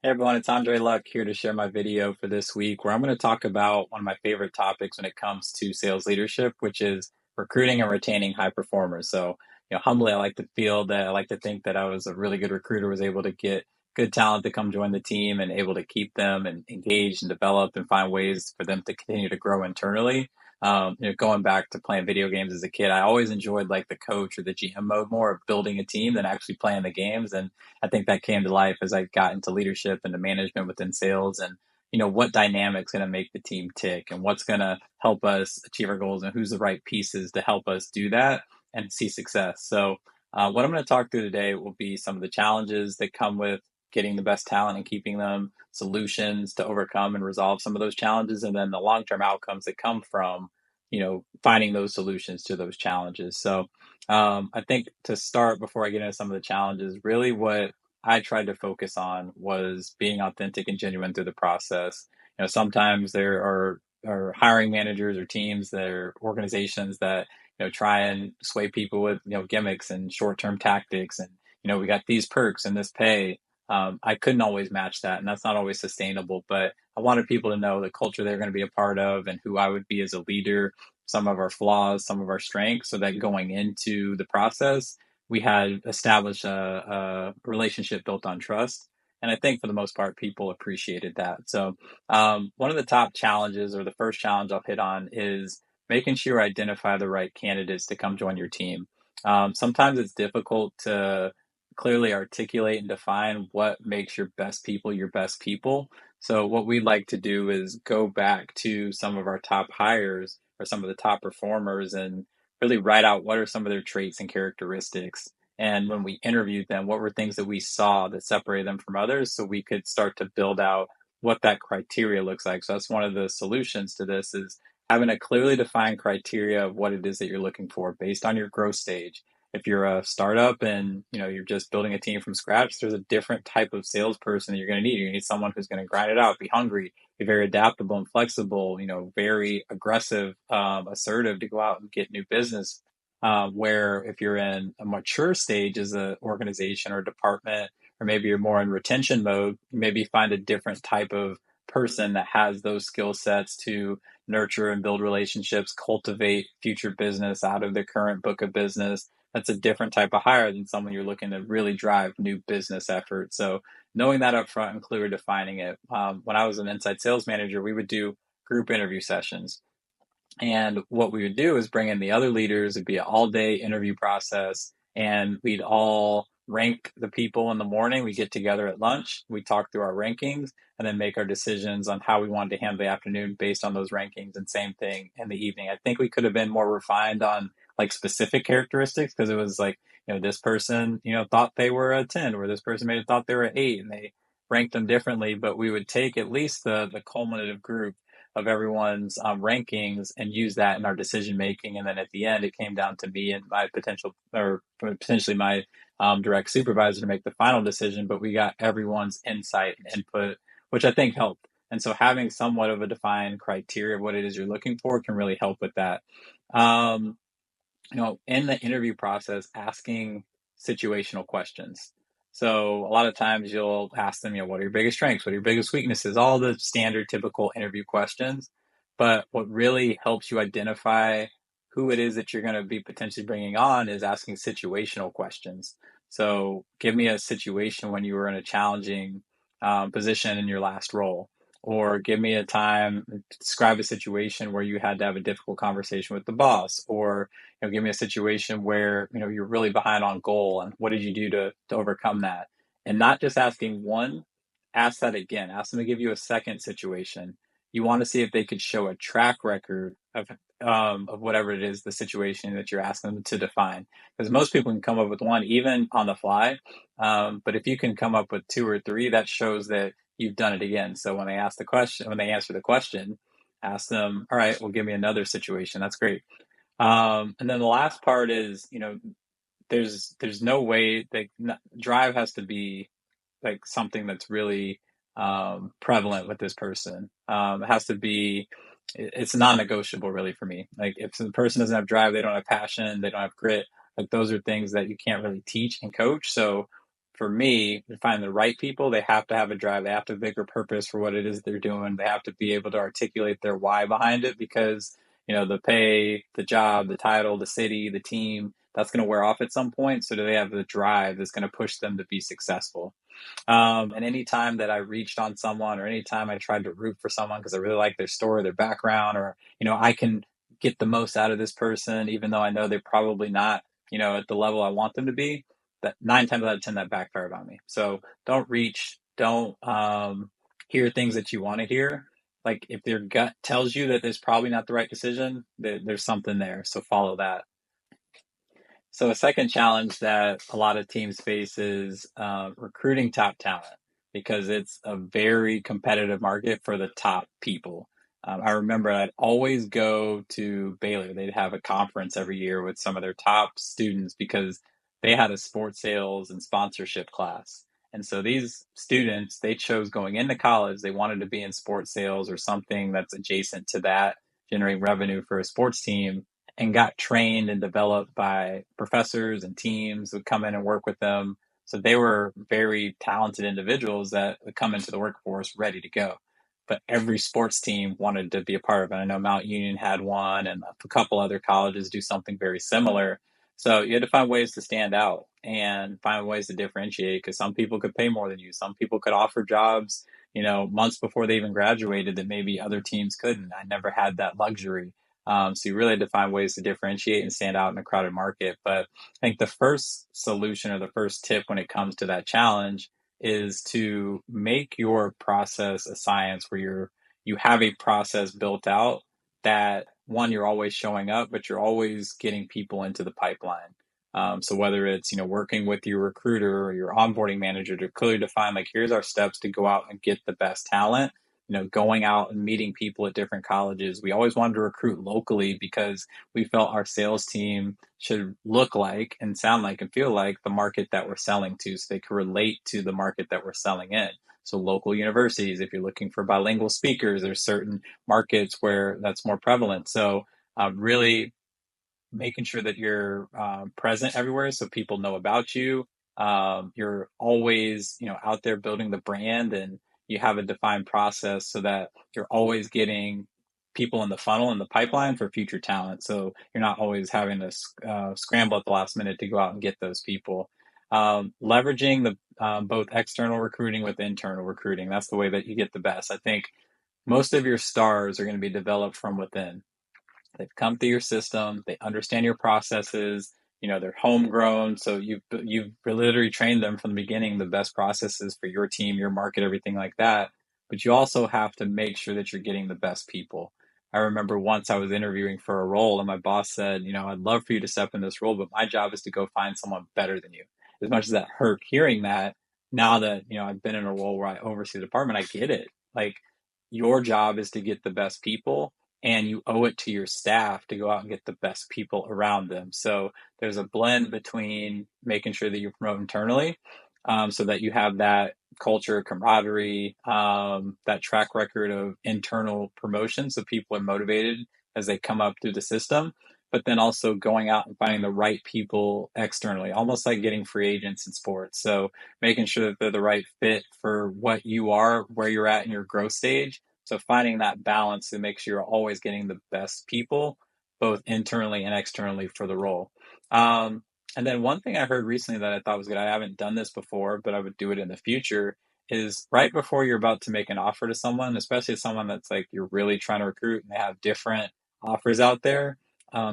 Hey everyone, it's Andre Luck here to share my video for this week where I'm going to talk about one of my favorite topics when it comes to sales leadership, which is recruiting and retaining high performers. So, humbly, I like to feel that I like to think that I was a really good recruiter, was able to get good talent to come join the team and able to keep them and engage and develop and find ways for them to continue to grow internally. Going back to playing video games as a kid, I always enjoyed like the coach or the GM mode more of building a team than actually playing the games. And I think that came to life as I got into leadership and the management within sales and what dynamic's going to make the team tick and what's going to help us achieve our goals and who's the right pieces to help us do that and see success. So what I'm going to talk through today will be some of the challenges that come with getting the best talent and keeping them, solutions to overcome and resolve some of those challenges, and then the long-term outcomes that come from finding those solutions to those challenges. So I think to start, before I get into some of the challenges, really what I tried to focus on was being authentic and genuine through the process. Sometimes there are hiring managers or teams that are organizations that try and sway people with gimmicks and short-term tactics, and we got these perks and this pay. I couldn't always match that, and that's not always sustainable. But I wanted people to know the culture they're going to be a part of and who I would be as a leader, some of our flaws, some of our strengths, so that going into the process, we had established a relationship built on trust. And I think for the most part, people appreciated that. So, one of the top challenges, or the first challenge I'll hit on, is making sure you identify the right candidates to come join your team. Sometimes it's difficult to clearly articulate and define what makes your best people your best people. So, what we'd like to do is go back to some of our top hires or some of the top performers and really write out what are some of their traits and characteristics. And when we interviewed them, what were things that we saw that separated them from others so we could start to build out what that criteria looks like. So that's one of the solutions to this is having a clearly defined criteria of what it is that you're looking for based on your growth stage. If you're a startup and you're just building a team from scratch, there's a different type of salesperson that you're going to need. You need someone who's going to grind it out, be hungry, be very adaptable and flexible, very aggressive, assertive to go out and get new business. Where if you're in a mature stage as an organization or department, or maybe you're more in retention mode, maybe find a different type of person that has those skill sets to nurture and build relationships, cultivate future business out of the current book of business. That's a different type of hire than someone you're looking to really drive new business efforts. So knowing that up front and clearly defining it. When I was an inside sales manager, we would do group interview sessions. And what we would do is bring in the other leaders. It'd be an all day interview process, and we'd all rank the people in the morning. We get together at lunch, we talk through our rankings, and then make our decisions on how we wanted to handle the afternoon based on those rankings. And same thing in the evening. I think we could have been more refined on like specific characteristics because it was like, this person, thought they were a 10, or this person may have thought they were an 8, and they ranked them differently. But we would take at least the culminative group of everyone's rankings and use that in our decision making. And then at the end, it came down to me and my potential, or potentially my direct supervisor, to make the final decision. But we got everyone's insight and input, which I think helped. And so having somewhat of a defined criteria of what it is you're looking for can really help with that. Um, in the interview process, asking situational questions. So a lot of times you'll ask them, what are your biggest strengths? What are your biggest weaknesses? All the standard, typical interview questions. But what really helps you identify who it is that you're going to be potentially bringing on is asking situational questions. So give me a situation when you were in a challenging position in your last role, or give me a time, describe a situation where you had to have a difficult conversation with the boss, or give me a situation where you're really behind on goal and what did you do to overcome that. And not just asking one, ask that again. Ask them to give you a second situation. You want to see if they could show a track record of whatever it is, the situation that you're asking them to define, because most people can come up with one even on the fly, but if you can come up with two or three, that shows that you've done it again. So when they ask the question, when they answer the question, ask them, all right, well, give me another situation. That's great. And then the last part is, there's no way that drive has to be like something that's really prevalent with this person. It has to be, it's non-negotiable really for me. Like if the person doesn't have drive, they don't have passion, they don't have grit, like those are things that you can't really teach and coach. So for me, to find the right people, they have to have a drive. They have to have a bigger purpose for what it is they're doing. They have to be able to articulate their why behind it because, the pay, the job, the title, the city, the team, that's going to wear off at some point. So do they have the drive that's going to push them to be successful? And any time that I reached on someone or anytime I tried to root for someone because I really like their story, their background, or, I can get the most out of this person, even though I know they're probably not, at the level I want them to be, that 9 times out of 10 that backfired on me. So don't reach, don't hear things that you want to hear. Like if your gut tells you that there's probably not the right decision, there's something there. So follow that. So a second challenge that a lot of teams face is recruiting top talent because it's a very competitive market for the top people. I remember I'd always go to Baylor. They'd have a conference every year with some of their top students because they had a sports sales and sponsorship class. And so these students, they chose going into college, they wanted to be in sports sales or something that's adjacent to that, generating revenue for a sports team and got trained and developed by professors and teams who would come in and work with them. So they were very talented individuals that would come into the workforce ready to go. But every sports team wanted to be a part of it. I know Mount Union had one, and a couple other colleges do something very similar. So you had to find ways to stand out and find ways to differentiate because some people could pay more than you. Some people could offer jobs, months before they even graduated that maybe other teams couldn't. I never had that luxury. So you really had to find ways to differentiate and stand out in a crowded market. But I think the first solution or the first tip when it comes to that challenge is to make your process a science where you have a process built out that one, you're always showing up, but you're always getting people into the pipeline. So whether it's, working with your recruiter or your onboarding manager to clearly define, like, here's our steps to go out and get the best talent, going out and meeting people at different colleges. We always wanted to recruit locally because we felt our sales team should look like and sound like and feel like the market that we're selling to so they could relate to the market that we're selling in. So local universities, if you're looking for bilingual speakers, there's certain markets where that's more prevalent. So really making sure that you're present everywhere so people know about you. You're always, out there building the brand and you have a defined process so that you're always getting people in the funnel and the pipeline for future talent. So you're not always having to scramble at the last minute to go out and get those people. Leveraging the both external recruiting with internal recruiting. That's the way that you get the best. I think most of your stars are going to be developed from within. They've come through your system. They understand your processes. They're homegrown. So you've literally trained them from the beginning, the best processes for your team, your market, everything like that. But you also have to make sure that you're getting the best people. I remember once I was interviewing for a role and my boss said, I'd love for you to step in this role, but my job is to go find someone better than you. As much as that hurt hearing that, now that, I've been in a role where I oversee the department, I get it. Like, your job is to get the best people and you owe it to your staff to go out and get the best people around them. So there's a blend between making sure that you promote internally, so that you have that culture, camaraderie, that track record of internal promotion, so people are motivated as they come up through the system. But then also going out and finding the right people externally, almost like getting free agents in sports. So making sure that they're the right fit for what you are, where you're at in your growth stage, so finding that balance to make sure you're always getting the best people, both internally and externally for the role. And then one thing I heard recently that I thought was good, I haven't done this before, but I would do it in the future, is right before you're about to make an offer to someone, especially someone that's like you're really trying to recruit and they have different offers out there,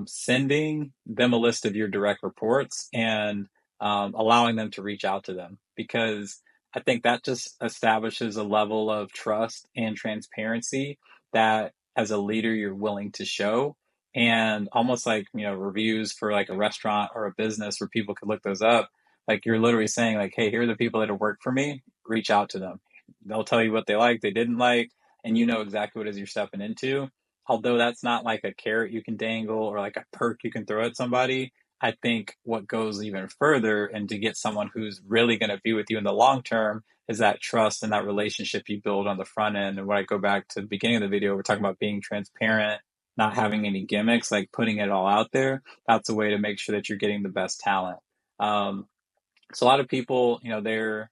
sending them a list of your direct reports and allowing them to reach out to them because I think that just establishes a level of trust and transparency that as a leader you're willing to show. And almost like, reviews for like a restaurant or a business where people could look those up. Like you're literally saying like, hey, here are the people that have worked for me. Reach out to them. They'll tell you what they like, they didn't like, and you know exactly what it is you're stepping into. Although that's not like a carrot you can dangle or like a perk you can throw at somebody. I think what goes even further and to get someone who's really going to be with you in the long term is that trust and that relationship you build on the front end. And when I go back to the beginning of the video, we're talking about being transparent, not having any gimmicks, like putting it all out there. That's a way to make sure that you're getting the best talent. Um, So a lot of people, they're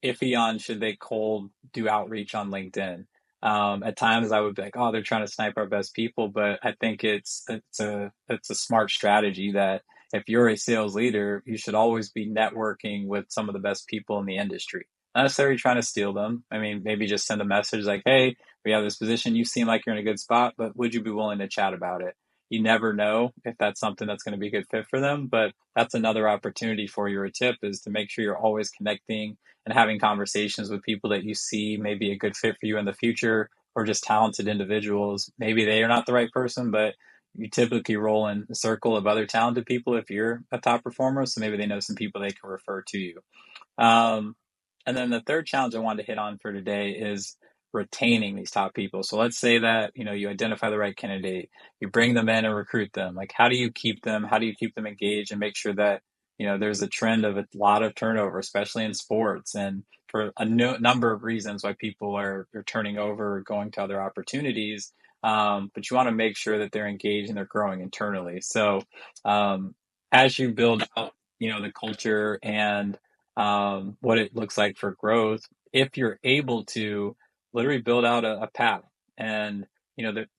iffy on should they cold do outreach on LinkedIn. At times I would be like, oh, they're trying to snipe our best people, but I think it's a smart strategy that if you're a sales leader, you should always be networking with some of the best people in the industry. Not necessarily trying to steal them. I mean, maybe just send a message like, hey, we have this position. You seem like you're in a good spot, but would you be willing to chat about it? You never know if that's something that's going to be a good fit for them, but that's another opportunity for your tip is to make sure you're always connecting and having conversations with people that you see may be a good fit for you in the future or just talented individuals. Maybe they are not the right person, but you typically roll in a circle of other talented people if you're a top performer. So maybe they know some people they can refer to you. Um, and then the third challenge I wanted to hit on for today is retaining these top people. So let's say that, you identify the right candidate, you bring them in and recruit them. Like, how do you keep them? How do you keep them engaged and make sure that, there's a trend of a lot of turnover, especially in sports, and for a number of reasons why people are turning over or going to other opportunities. But you want to make sure that they're engaged and they're growing internally. So, as you build up, the culture and what it looks like for growth, if you're able to literally build out a path and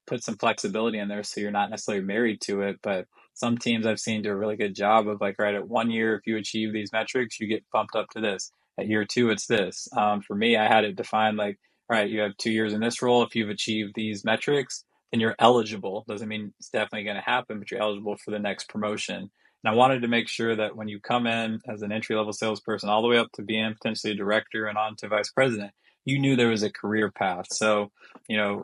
put some flexibility in there so you're not necessarily married to it. But some teams I've seen do a really good job of like, right, at 1 year, if you achieve these metrics, you get bumped up to this. At year two, it's this. For me, I had it defined like, all right, you have 2 years in this role. If you've achieved these metrics, then you're eligible. Doesn't mean it's definitely going to happen, but you're eligible for the next promotion. And I wanted to make sure that when you come in as an entry level salesperson, all the way up to being potentially a director and on to vice president, you knew there was a career path. So,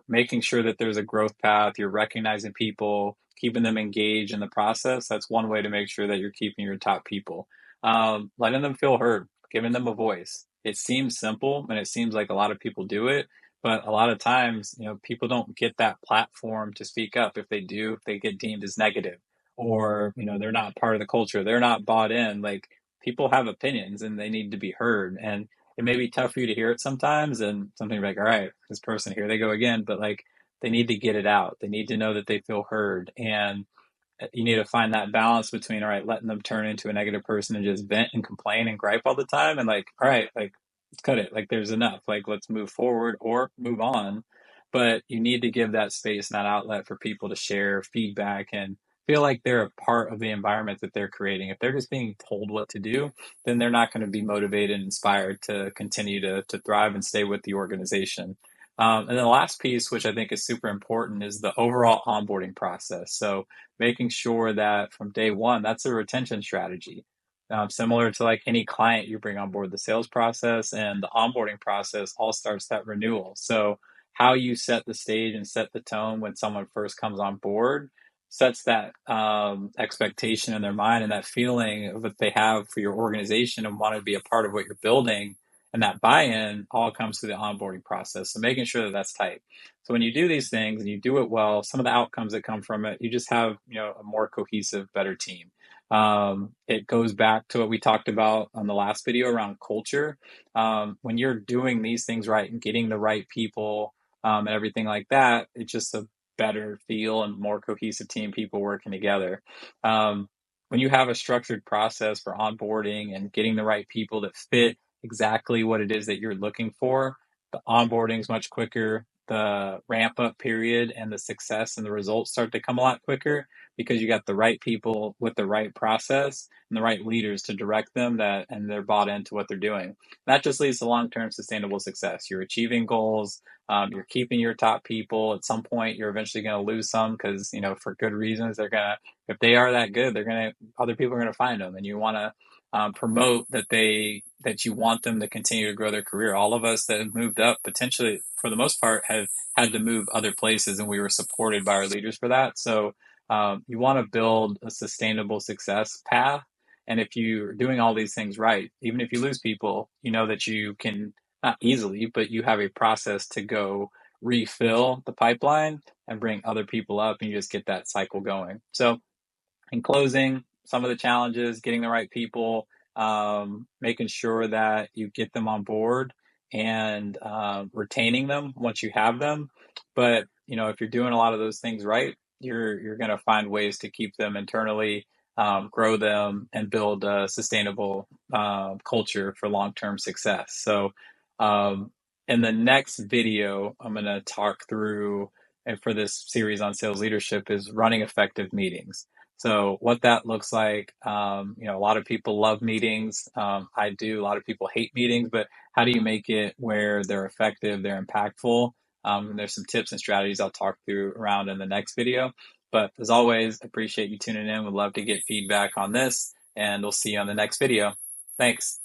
making sure that there's a growth path, you're recognizing people, keeping them engaged in the process. That's one way to make sure that you're keeping your top people. Letting them feel heard, giving them a voice. It seems simple and it seems like a lot of people do it, but a lot of times, people don't get that platform to speak up. If they do, if they get deemed as negative or they're not part of the culture, they're not bought in. Like, people have opinions and they need to be heard, and it may be tough for you to hear it sometimes, and something like, all right, this person, here they go again. But like, they need to get it out, they need to know that they feel heard, and you need to find that balance between, all right, letting them turn into a negative person and just vent and complain and gripe all the time, and like, all right, like, let's cut it, like, there's enough, like, let's move forward or move on. But you need to give that space and that outlet for people to share feedback and feel like they're a part of the environment that they're creating. If they're just being told what to do, then they're not going to be motivated and inspired to continue to thrive and stay with the organization. And then the last piece, which I think is super important, is the overall onboarding process. So making sure that from day one, that's a retention strategy. Similar to like any client you bring on board, the sales process and the onboarding process all starts that renewal. So how you set the stage and set the tone when someone first comes on board sets that expectation in their mind and that feeling of what they have for your organization and want to be a part of what you're building. And that buy-in all comes through the onboarding process. So making sure that that's tight. So when you do these things and you do it well, some of the outcomes that come from it, you just have, a more cohesive, better team. It goes back to what we talked about on the last video around culture. When you're doing these things right and getting the right people and everything like that, it's just a better feel and more cohesive team, people working together. When you have a structured process for onboarding and getting the right people that fit exactly what it is that you're looking for, the onboarding is much quicker. The ramp up period and the success and the results start to come a lot quicker because you got the right people with the right process and the right leaders to direct them that and they're bought into what they're doing. That just leads to long-term sustainable success. You're achieving goals, you're keeping your top people. At some point, you're eventually going to lose some because, for good reasons, they're going to, if they are that good, other people are going to find them. And you want to promote that you want them to continue to grow their career. All of us that have moved up potentially, for the most part, have had to move other places, and we were supported by our leaders for that. So you want to build a sustainable success path. And if you're doing all these things right, even if you lose people, you know that you can, not easily, but you have a process to go refill the pipeline and bring other people up, and you just get that cycle going. So in closing, some of the challenges, getting the right people, making sure that you get them on board and retaining them once you have them. But, if you're doing a lot of those things right, you're going to find ways to keep them internally grow them, and build a sustainable culture for long-term success. So, um, in the next video, I'm going to talk through, and for this series on sales leadership, is running effective meetings. So, what that looks like, a lot of people love meetings. I do. A lot of people hate meetings, but how do you make it where they're effective, they're impactful? And there's some tips and strategies I'll talk through around in the next video. But as always, appreciate you tuning in. Would love to get feedback on this, and we'll see you on the next video. Thanks.